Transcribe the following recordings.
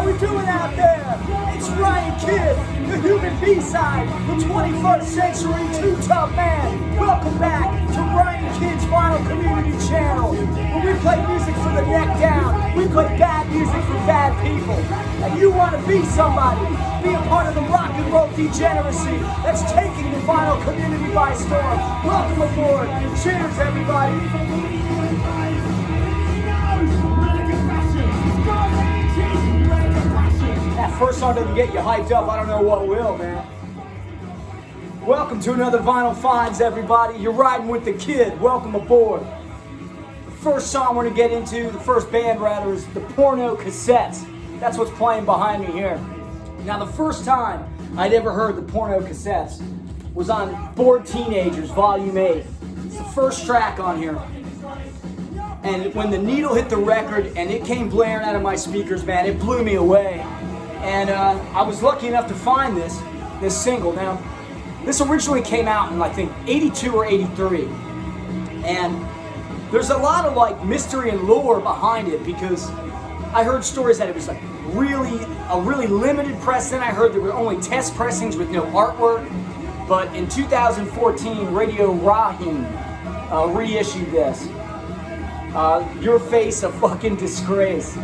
How we doing out there? It's Ryan Kidd, the human B-side, the 21st century two-top man. Welcome back to Ryan Kidd's Vinyl Community channel, where we play music for the neck down. We play bad music for bad people. And you want to be somebody, be a part of the rock and roll degeneracy that's taking the vinyl community by storm. Welcome aboard. Cheers, everybody. That first song doesn't get you hyped up. I don't know what will, man. Welcome to another Vinyl Finds, everybody. You're riding with the kid. Welcome aboard. The first song we're going to get into, the first band rather, is the Porno Cassettes. That's what's playing behind me here. Now, the first time I'd ever heard the Porno Cassettes was on Bored Teenagers, Volume 8. It's the first track on here. And when the needle hit the record and it came blaring out of my speakers, man, it blew me away. And I was lucky enough to find this single. Now, this originally came out in, I think, 82 or 83. And there's a lot of, like, mystery and lore behind it, because I heard stories that it was, like, a really limited press. Then I heard there were only test pressings with no artwork. But in 2014, Radio Rahim reissued this. Your Face, a Fucking Disgrace.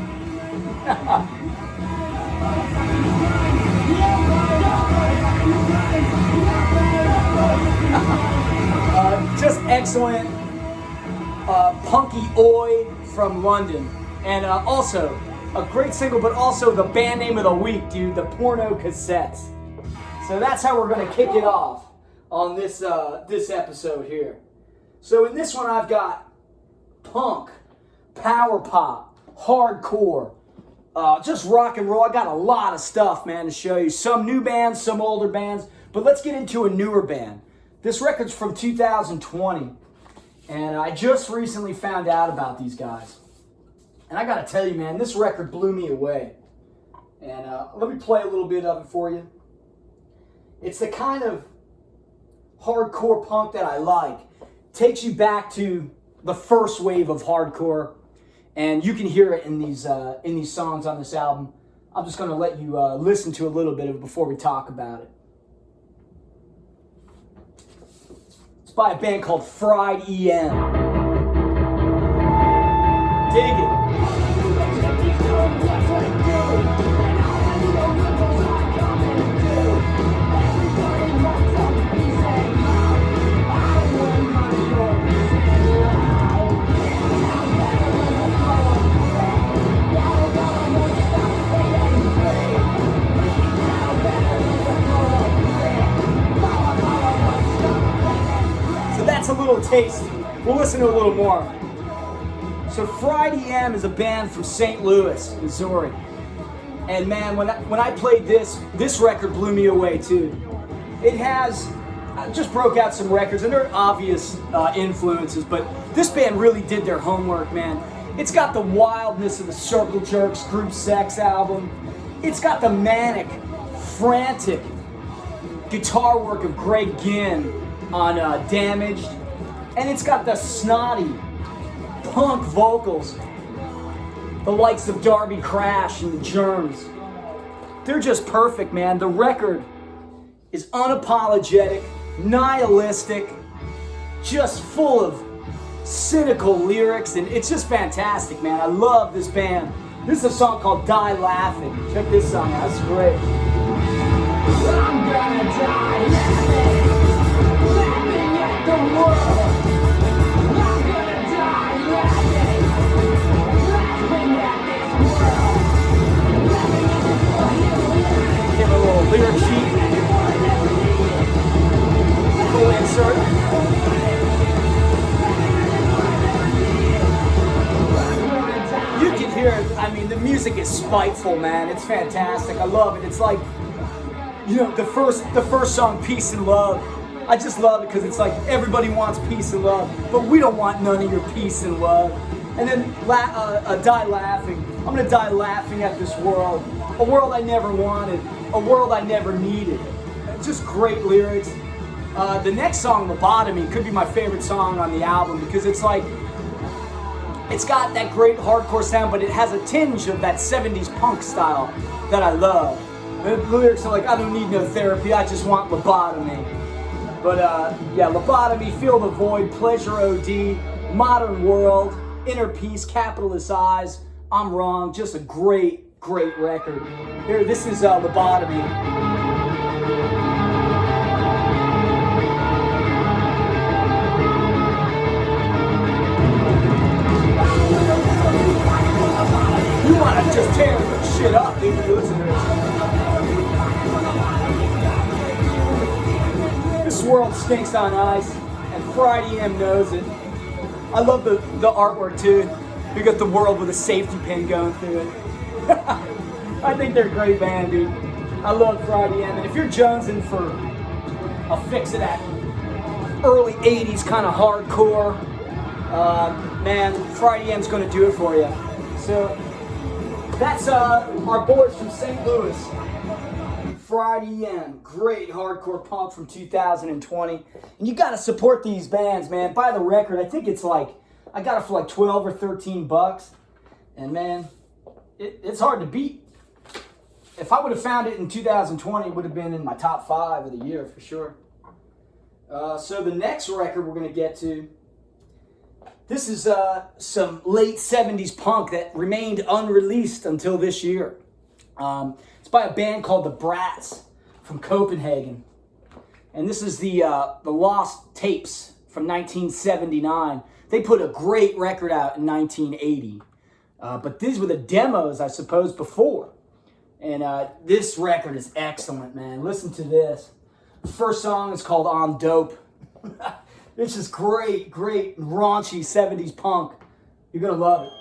Just excellent, punky oi from London, and also a great single, but also the band name of the week, dude, the Porno Cassettes. So that's how we're gonna kick it off on this episode here. So in this one, I've got punk, power pop, hardcore, just rock and roll. I got a lot of stuff, man, to show you. Some new bands, some older bands, but let's get into a newer band. This record's from 2020, and I just recently found out about these guys. And I gotta tell you, man, this record blew me away. And let me play a little bit of it for you. It's the kind of hardcore punk that I like. Takes you back to the first wave of hardcore, and you can hear it in these songs on this album. I'm just gonna let you listen to a little bit of it before we talk about it. By a band called Fried EM. Dig it. A little taste. We'll listen to a little more. So Fried EM is a band from St. Louis, Missouri. And man, when I played this record blew me away too. It has, I just broke out some records, and they're obvious influences, but this band really did their homework, man. It's got the wildness of the Circle Jerks Group Sex album. It's got the manic, frantic guitar work of Greg Ginn on Damaged, and it's got the snotty punk vocals, the likes of Darby Crash and the Germs. They're just perfect, man. The record is unapologetic, nihilistic, just full of cynical lyrics, and it's just fantastic, man. I love this band. This is a song called Die Laughing. Check this song out, it's great. I'm gonna die laughing. The world. I'm gonna die laughing, laughing at this world. Give a little lyric sheet. Cool insert. You can hear it. I mean, the music is spiteful, man. It's fantastic. I love it. It's like, you know, the first song, Peace and Love. I just love it because it's like everybody wants peace and love, but we don't want none of your peace and love. And then Die Laughing. I'm going to die laughing at this world. A world I never wanted. A world I never needed. Just great lyrics. The next song, Lobotomy, could be my favorite song on the album because it's like, It's got that great hardcore sound, but it has a tinge of that 70s punk style that I love. The lyrics are like, I don't need no therapy, I just want lobotomy. But yeah, lobotomy, feel the void, pleasure OD, modern world, inner peace, capitalist eyes, I'm wrong, just a great, great record. Here, this is Lobotomy. You want to just tear the shit up, dude. Listen to this. This world stinks on ice, and Friday M knows it. I love the artwork, too. We got the world with a safety pin going through it. I think they're a great band, dude. I love Friday M, and if you're jonesing for a fix of that early 80s kind of hardcore, man, Friday M's going to do it for you. So, that's our boys from St. Louis. Friday M, great hardcore punk from 2020. And you gotta support these bands, man. Buy the record. I think it's like, I got it for like 12 or 13 bucks. And man, it's hard to beat. If I would have found it in 2020, it would have been in my top 5 of the year for sure. So the next record we're gonna get to, this is some late 70s punk that remained unreleased until this year. It's by a band called The Brats from Copenhagen. And this is the Lost Tapes from 1979. They put a great record out in 1980. But these were the demos, I suppose, before. And this record is excellent, man. Listen to this. The first song is called On Dope. It's just great, great, raunchy 70s punk. You're gonna love it.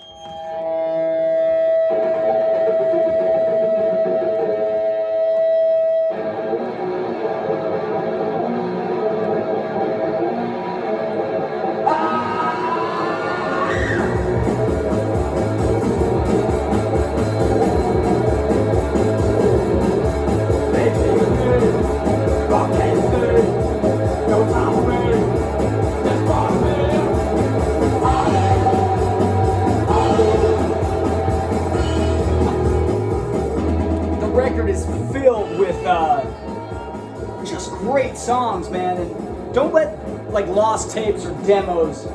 Just great songs, man, and don't let like lost tapes or demos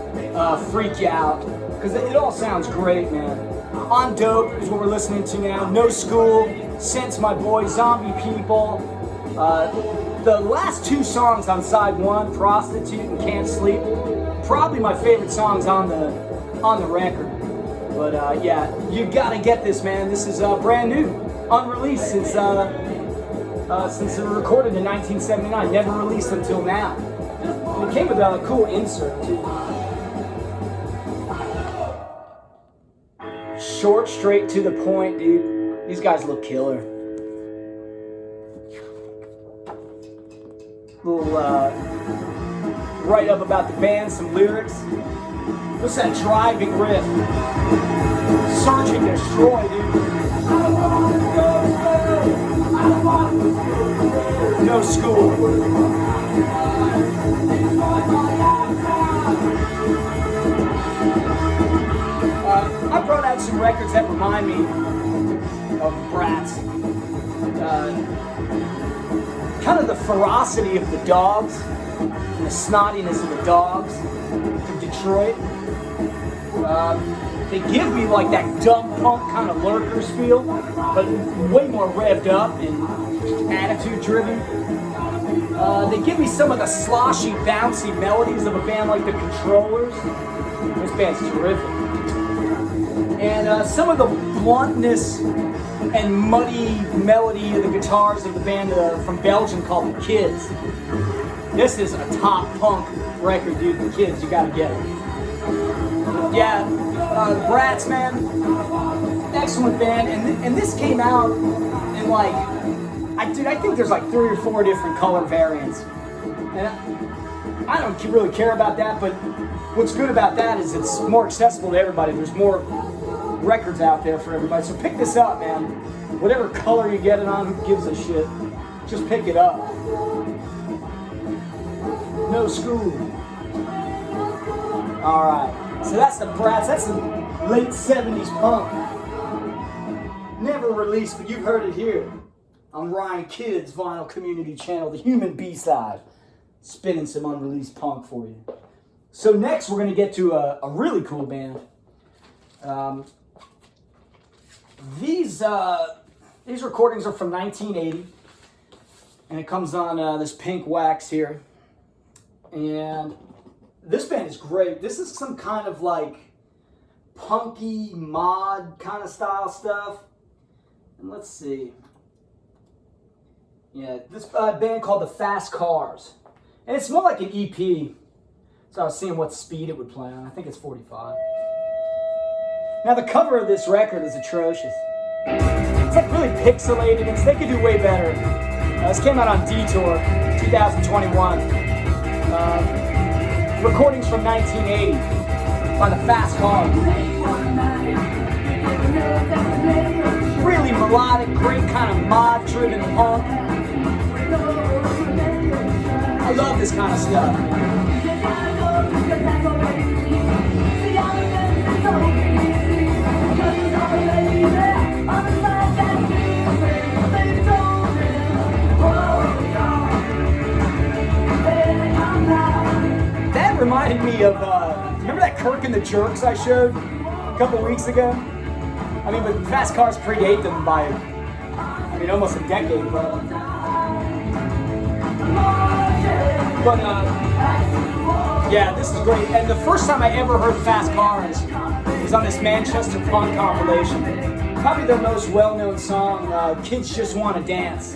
freak you out, because it all sounds great, man. On Dope is what we're listening to now. No School, Sense My Boy, Zombie People. The last 2 songs on side 1, Prostitute and Can't Sleep, probably my favorite songs on the record. But yeah, you gotta get this, man. This is brand new, unreleased since it was recorded in 1979, never released until now. And it came with a cool insert too. Short, straight to the point, dude. These guys look killer. Little write up about the band, some lyrics. What's that driving riff? Search and destroy, dude. No School. I brought out some records that remind me of the Brats. Kind of the ferocity of the Dogs and the snottiness of the Dogs from Detroit. They give me like that dumb punk kind of Lurkers feel, but way more revved up and attitude driven. They give me some of the sloshy, bouncy melodies of a band like the Controllers. This band's terrific. And some of the bluntness and muddy melody of the guitars of the band from Belgium called The Kids. This is a top punk record, dude. The Kids, you gotta get it. Yeah, the Brats, man, excellent band. And this came out in like, I think there's like 3 or 4 different color variants. And I don't really care about that, but what's good about that is it's more accessible to everybody. There's more records out there for everybody. So pick this up, man. Whatever color you get it on, who gives a shit? Just pick it up. No School. All right. So that's the Brats. That's the late 70s punk. Never released, but you've heard it here on Ryan Kidd's Vinyl Community channel, the Human B-side. Spinning some unreleased punk for you. So next we're going to get to a really cool band. These recordings are from 1980. And it comes on this pink wax here. And this band is great. This is some kind of like punky mod kind of style stuff. And let's see. Yeah, this band called the Fast Cars. And it's more like an EP. So I was seeing what speed it would play on. I think it's 45. Now the cover of this record is atrocious. It's like really pixelated. They could do way better. This came out on Detour, 2021. Recordings from 1980 by the Fast Cars. Really melodic, great kind of mod-driven punk. I love this kind of stuff. That reminded me of, remember that Kirk and the Jerks I showed a couple weeks ago? I mean, but Fast Cars predate them by, almost a decade, but yeah, this is great. And the first time I ever heard Fast Cars was on this Manchester punk compilation. Probably their most well-known song, Kids Just Want to Dance.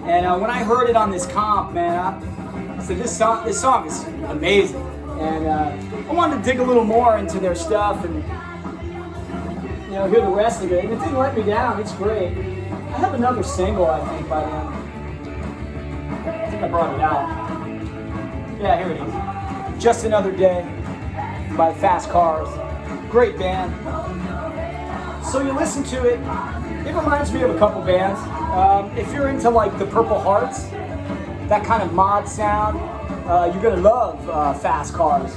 And when I heard it on this comp, man, I said, this song is amazing. And I wanted to dig a little more into their stuff and hear the rest of it. And it didn't let me down. It's great. I have another single, I think, by them. I think I brought it out. Yeah, here it is. Just Another Day by Fast Cars. Great band. So you listen to it. It reminds me of a couple bands. If you're into like the Purple Hearts, that kind of mod sound, you're gonna love Fast Cars.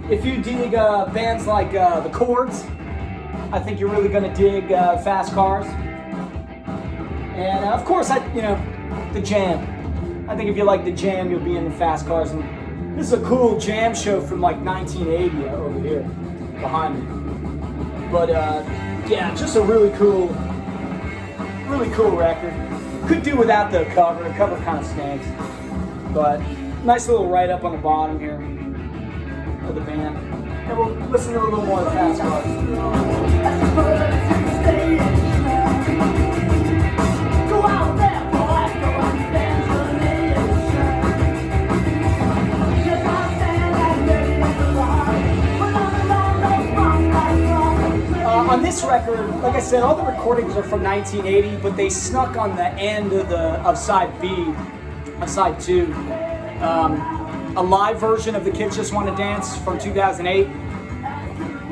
If you dig bands like the Chords, I think you're really gonna dig Fast Cars. And of course, the Jam. I think if you like the Jam, you'll be into Fast Cars. And this is a cool jam show from like 1980 over here behind me. But yeah, just a really cool record. Could do without the cover. The cover kind of stinks. But nice little write-up on the bottom here of the band. And we'll listen to a little more of the Fast Cars. On this record, like I said, all the recordings are from 1980, but they snuck on the end of side B, of side 2, a live version of the Kids Just Want to Dance from 2008.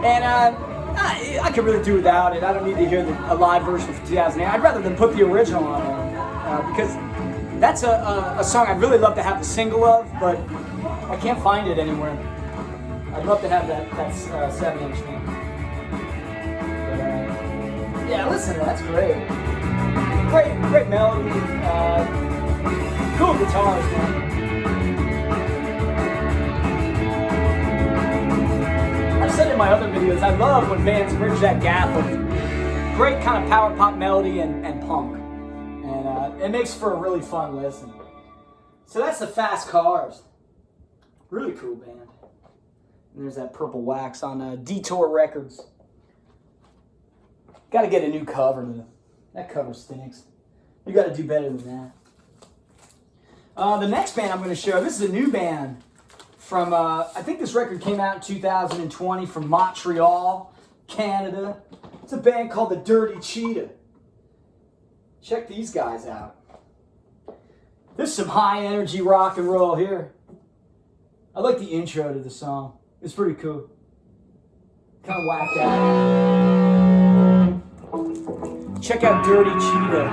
And I could really do without it. I don't need to hear a live version from 2008. I'd rather than put the original on there, because that's a song I'd really love to have the single of, but I can't find it anywhere. I'd love to have that 7-inch thing. Yeah, listen to that. That's great. Great melody. Cool guitars, man. I've said in my other videos, I love when bands bridge that gap of great kind of power pop melody and punk. And it makes for a really fun listen. So that's the Fast Cars. Really cool band. And there's that Purple Wax on Detour Records. Got to get a new cover. That cover stinks. You got to do better than that. The next band I'm going to show, this is a new band from, I think this record came out in 2020 from Montreal, Canada. It's a band called the Dirty Cheetah. Check these guys out. There's some high energy rock and roll here. I like the intro to the song. It's pretty cool. Kind of whacked out. Check out Dirty Cheetah.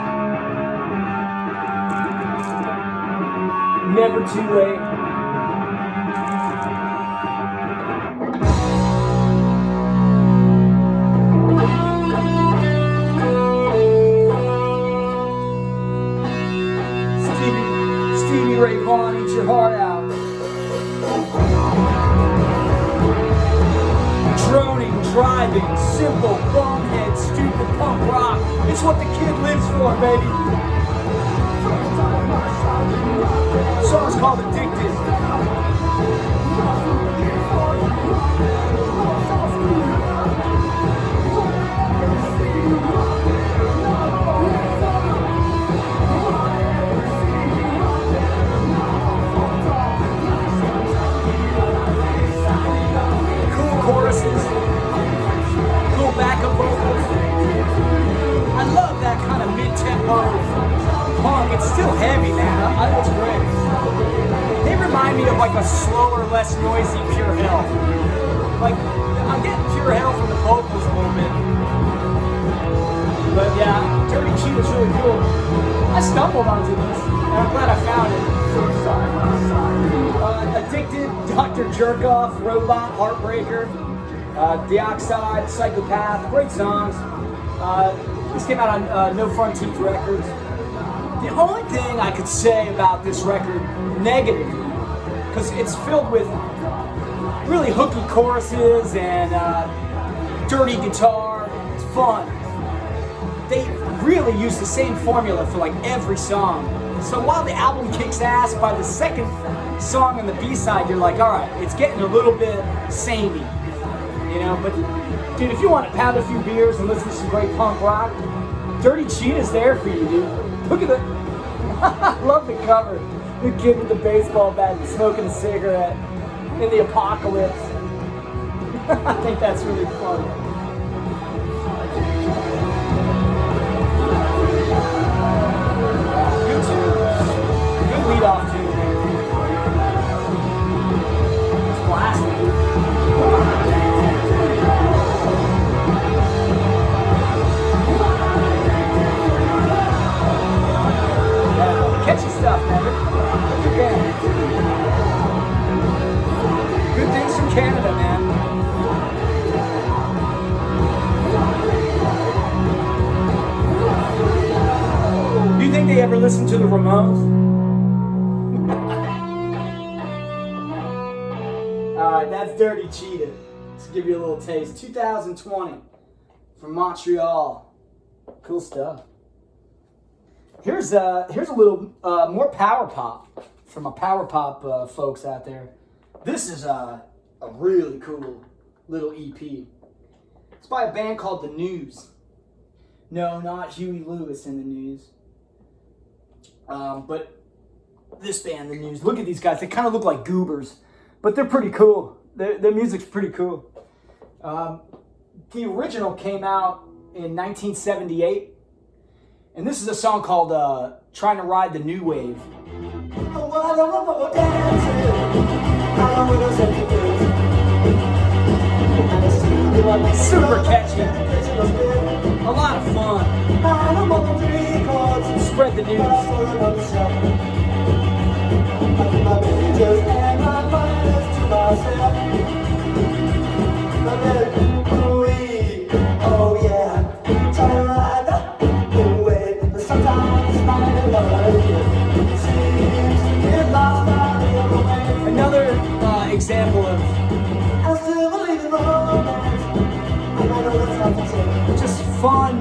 Never Too Late. for punk rock. It's what the kid lives for, baby. The song's called Addicted. Cool choruses, cool backup vocals. I love that kind of mid-tempo punk. It's still heavy, man. It's great. They remind me of like a slower, less noisy Pure Hell. Like, I'm getting Pure Hell from the vocals a little bit. But yeah, Dirty Cheetah's really cool. I stumbled onto this, and I'm glad I found it. Addicted, Dr. Jerkoff, Robot, Heartbreaker, Dioxide, Psychopath, great songs. This came out on No Front Teeth Records. The only thing I could say about this record negatively, because it's filled with really hooky choruses and dirty guitar, it's fun. They really use the same formula for like every song. So while the album kicks ass, by the second song on the B-side, you're like, all right, it's getting a little bit samey, you know? But dude, if you want to pound a few beers and listen to some great punk rock, Dirty Cheetah's there for you, dude. Look at the, I love the cover. The kid with the baseball bat smoking a cigarette in the apocalypse. I think that's really funny. Good lead off too, man. It's blasting, dude. Catchy stuff, man. Good band. Good things from Canada, man. Do you think they ever listened to the Ramones? Alright, that's Dirty Cheetah. Let's give you a little taste. 2020 from Montreal. Cool stuff. Here's a little more power pop from my power pop folks out there. This is a really cool little EP. It's by a band called The News. No, not Huey Lewis in The News. But this band, The News. Look at these guys. They kind of look like goobers, but they're pretty cool. Their music's pretty cool. The original came out in 1978. And this is a song called Trying to Ride the New Wave. Super catchy. A lot of fun. Spread the news. Oh yeah. Another example of just fun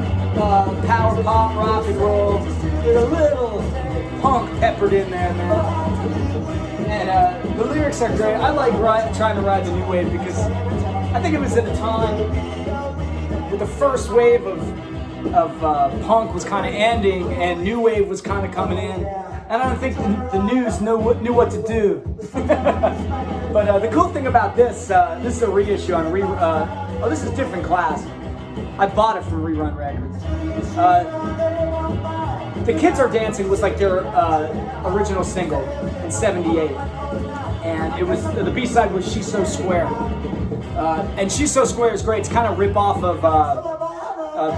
power pop, rock and roll. There's a little punk peppered in there, man. And the lyrics are great. I like Trying to Ride the New Wave because I think it was at a time where the first wave of punk was kind of ending and new wave was kind of coming in, and I don't think the News knew what to do. But the cool thing about this is a reissue on this is different class. I bought it from Rerun Records. The Kids Are Dancing was like their original single in '78, and it was the B-side was She's So Square, and She's So Square is great. It's kind of rip off of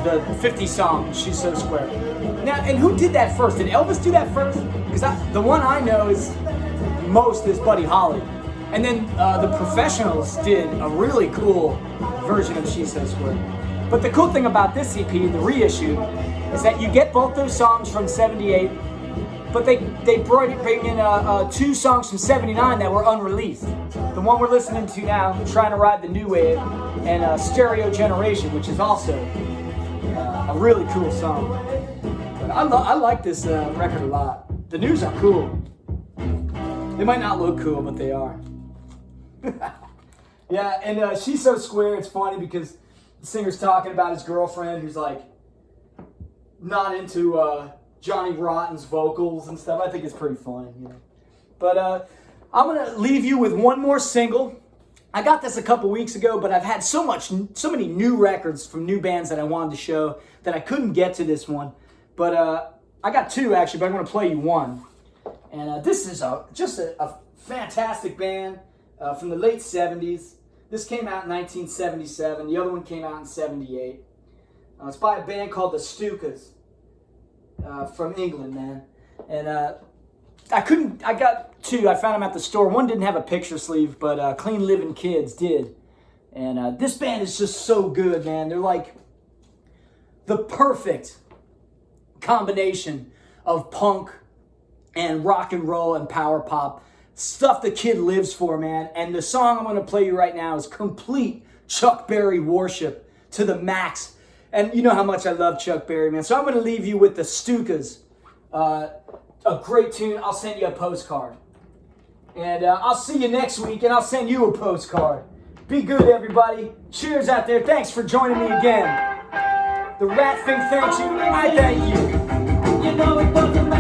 the 50 song, She's So Square. Now, and who did that first? Did Elvis do that first? Because the one I know is Buddy Holly. And then the Professionals did a really cool version of She's So Square. But the cool thing about this EP, the reissue, is that you get both those songs from '78, but they bring in two songs from '79 that were unreleased. The one we're listening to now, Trying to Ride the New Wave, and Stereo Generation, which is also A really cool song. But I like this record a lot. The News are cool. They might not look cool, but they are. Yeah, and She's So Square, it's funny because the singer's talking about his girlfriend who's like not into Johnny Rotten's vocals and stuff. I think it's pretty funny, you know. But I'm going to leave you with one more single. I got this a couple weeks ago, but I've had so many new records from new bands that I wanted to show that I couldn't get to this one. But I got two, actually, but I'm going to play you one. And this is just a fantastic band from the late 70s. This came out in 1977. The other one came out in 78. It's by a band called the Stukas from England, man. And I got two. I found them at the store. One didn't have a picture sleeve, but Clean Living Kids did. And this band is just so good, man. They're like the perfect combination of punk and rock and roll and power pop. Stuff the kid lives for, man. And the song I'm going to play you right now is complete Chuck Berry worship to the max. And you know how much I love Chuck Berry, man. So I'm going to leave you with the Stukas. A great tune. I'll send you a postcard. And I'll see you next week, and I'll send you a postcard. Be good, everybody. Cheers out there. Thanks for joining me again. The Rat Thing thanks you. I thank you. You know it doesn't matter.